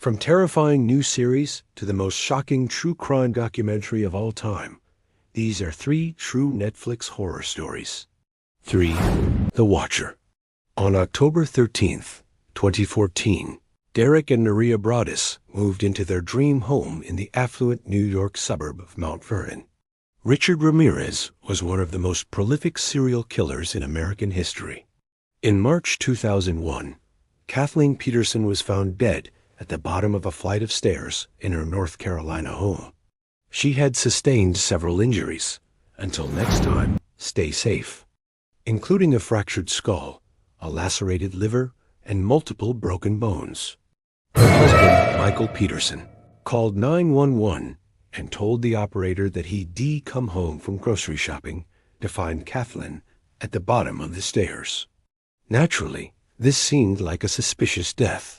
From terrifying new series to the most shocking true crime documentary of all time, these are 3 true Netflix horror stories. 3. The Watcher. On October 13th, 2014, Derek and Maria Broaddus moved into their dream home in the affluent New York suburb of Mount Vernon. Richard Ramirez was one of the most prolific serial killers in American history. In March 2001, Kathleen Peterson was found dead at the bottom of a flight of stairs in her North Carolina home. She had sustained several injuries. Until next time, stay safe, including a fractured skull, a lacerated liver, and multiple broken bones. Her husband, Michael Peterson, called 911 and told the operator that he'd come home from grocery shopping to find Kathleen at the bottom of the stairs. Naturally, this seemed like a suspicious death,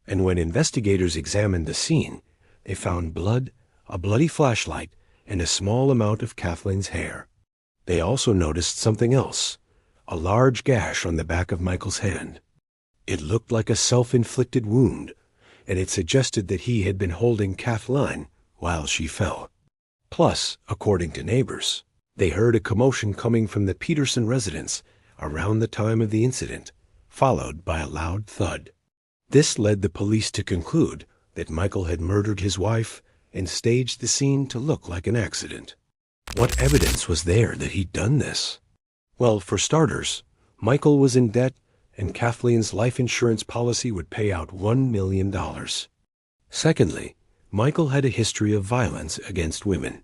and when investigators examined the scene, they found blood, a bloody flashlight, and a small amount of Kathleen's hair. They also noticed something else, a large gash on the back of Michael's hand. It looked like a self-inflicted wound, and it suggested that he had been holding Kathleen while she fell. Plus, according to neighbors, they heard a commotion coming from the Peterson residence around the time of the incident, followed by a loud thud. This led the police to conclude that Michael had murdered his wife and staged the scene to look like an accident. What evidence was there that he'd done this? Well, for starters, Michael was in debt, and Kathleen's life insurance policy would pay out $1 million. Secondly, Michael had a history of violence against women.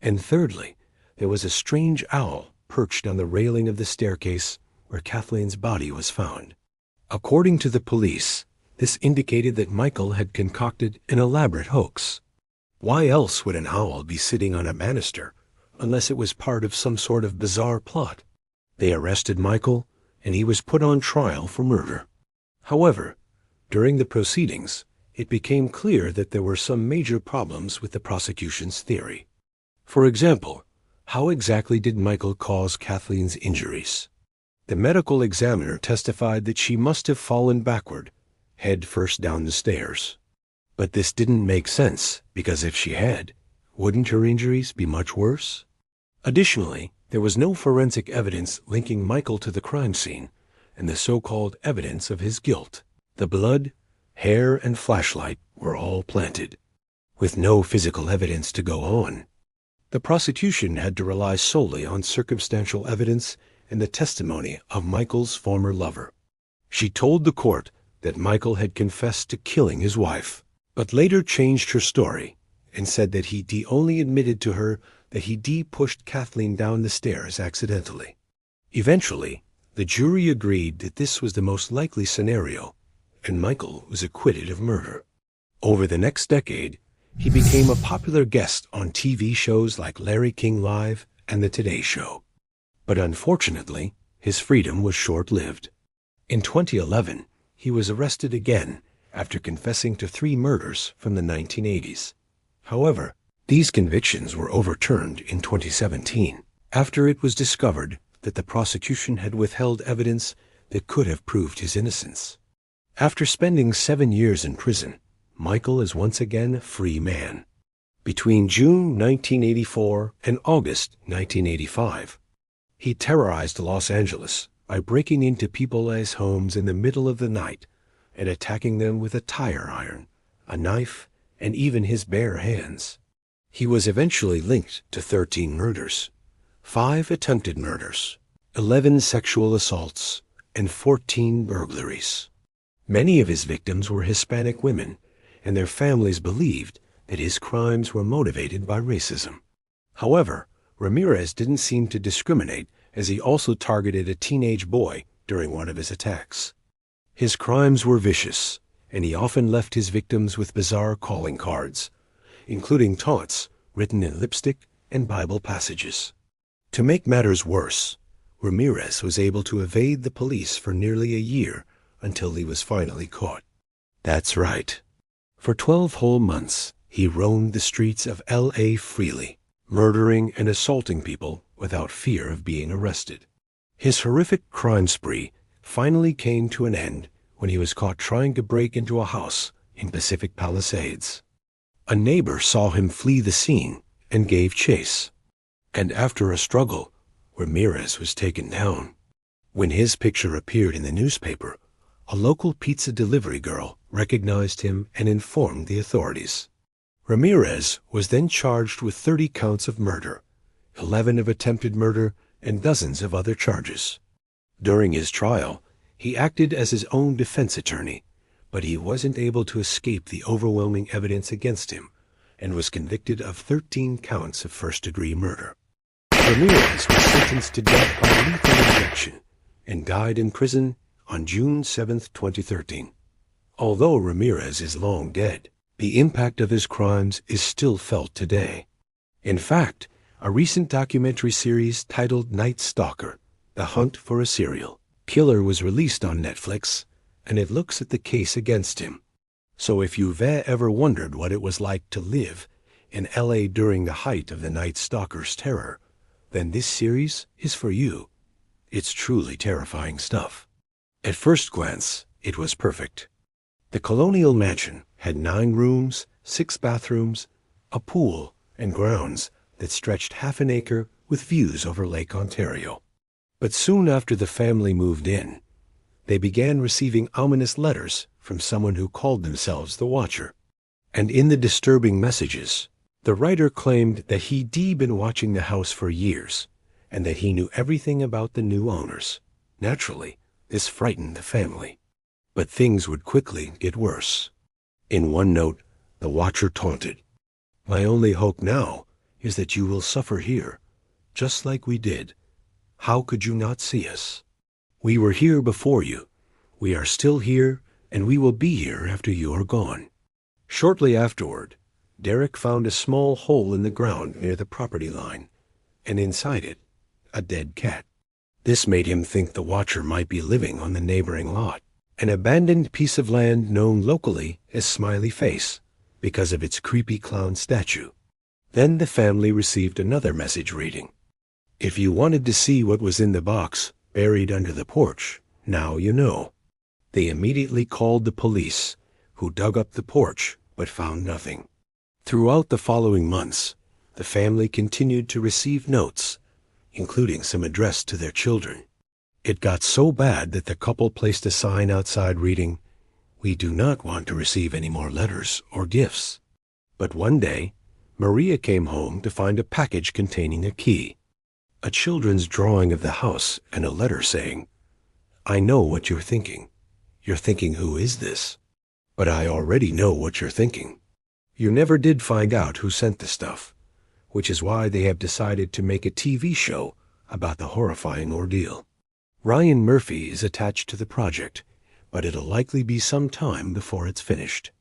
And thirdly, there was a strange owl perched on the railing of the staircase where Kathleen's body was found. According to the police, this indicated that Michael had concocted an elaborate hoax. Why else would an owl be sitting on a banister unless it was part of some sort of bizarre plot? They arrested Michael, and he was put on trial for murder. However, during the proceedings, it became clear that there were some major problems with the prosecution's theory. For example, how exactly did Michael cause Kathleen's injuries? The medical examiner testified that she must have fallen backward, head first down the stairs. But this didn't make sense, because if she had, wouldn't her injuries be much worse? Additionally, there was no forensic evidence linking Michael to the crime scene and the so-called evidence of his guilt. The blood, hair, and flashlight were all planted, with no physical evidence to go on. The prosecution had to rely solely on circumstantial evidence and the testimony of Michael's former lover. She told the court that Michael had confessed to killing his wife, but later changed her story and said that he only admitted to her that he pushed Kathleen down the stairs accidentally. Eventually, the jury agreed that this was the most likely scenario, and Michael was acquitted of murder. Over the next decade, he became a popular guest on TV shows like Larry King Live and The Today Show. But unfortunately, his freedom was short-lived. In 2011, he was arrested again after confessing to 3 murders from the 1980s. However, these convictions were overturned in 2017 after it was discovered that the prosecution had withheld evidence that could have proved his innocence. After spending 7 years in prison, Michael is once again a free man. Between June 1984 and August 1985, he terrorized Los Angeles by breaking into people's homes in the middle of the night and attacking them with a tire iron, a knife, and even his bare hands. He was eventually linked to 13 murders, 5 attempted murders, 11 sexual assaults, and 14 burglaries. Many of his victims were Hispanic women, and their families believed that his crimes were motivated by racism. However, Ramirez didn't seem to discriminate, as he also targeted a teenage boy during one of his attacks. His crimes were vicious, and he often left his victims with bizarre calling cards, including taunts written in lipstick and Bible passages. To make matters worse, Ramirez was able to evade the police for nearly a year until he was finally caught. That's right. For 12 whole months, he roamed the streets of L.A. freely, murdering and assaulting people without fear of being arrested. His horrific crime spree finally came to an end when he was caught trying to break into a house in Pacific Palisades. A neighbor saw him flee the scene and gave chase. And after a struggle, Ramirez was taken down. When his picture appeared in the newspaper, a local pizza delivery girl recognized him and informed the authorities. Ramirez was then charged with 30 counts of murder, 11 of attempted murder, and dozens of other charges. During his trial, he acted as his own defense attorney, but he wasn't able to escape the overwhelming evidence against him and was convicted of 13 counts of first-degree murder. Ramirez was sentenced to death by lethal injection and died in prison on June 7, 2013. Although Ramirez is long dead, the impact of his crimes is still felt today. In fact, a recent documentary series titled Night Stalker, The Hunt for a Serial Killer was released on Netflix, and it looks at the case against him. So if you've ever wondered what it was like to live in LA during the height of the Night Stalker's terror, then this series is for you. It's truly terrifying stuff. At first glance, it was perfect. The colonial mansion had 9 rooms, 6 bathrooms, a pool, and grounds that stretched half an acre with views over Lake Ontario. But soon after the family moved in, they began receiving ominous letters from someone who called themselves the Watcher. And in the disturbing messages, the writer claimed that he'd been watching the house for years and that he knew everything about the new owners. Naturally, this frightened the family. But things would quickly get worse. In one note, the Watcher taunted, "My only hope now is that you will suffer here, just like we did. How could you not see us? We were here before you. We are still here, and we will be here after you are gone." Shortly afterward, Derek found a small hole in the ground near the property line, and inside it, a dead cat. This made him think the Watcher might be living on the neighboring lot, an abandoned piece of land known locally as Smiley Face because of its creepy clown statue. Then the family received another message reading, "If you wanted to see what was in the box buried under the porch, now you know." They immediately called the police, who dug up the porch but found nothing. Throughout the following months, the family continued to receive notes, including some addressed to their children. It got so bad that the couple placed a sign outside reading, "We do not want to receive any more letters or gifts." But one day, Maria came home to find a package containing a key, a children's drawing of the house, and a letter saying, "I know what you're thinking. You're thinking, who is this? But I already know what you're thinking. You never did find out who sent the stuff, which is why they have decided to make a TV show about the horrifying ordeal. Ryan Murphy is attached to the project, but it'll likely be some time before it's finished.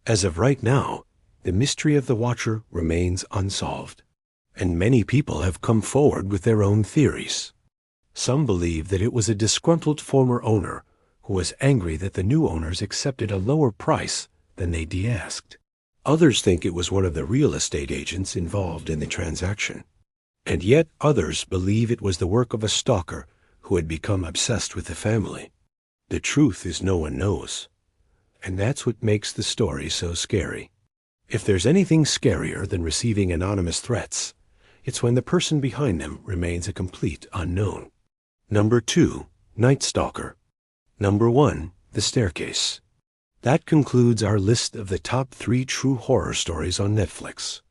As of right now, the mystery of the Watcher remains unsolved, and many people have come forward with their own theories. Some believe that it was a disgruntled former owner who was angry that the new owners accepted a lower price than they'd asked. Others think it was one of the real estate agents involved in the transaction. And yet others believe it was the work of a stalker who had become obsessed with the family. The truth is no one knows. And that's what makes the story so scary. If there's anything scarier than receiving anonymous threats, it's when the person behind them remains a complete unknown. Number 2, Night Stalker. Number 1, The Staircase. That concludes our list of the top 3 true horror stories on Netflix.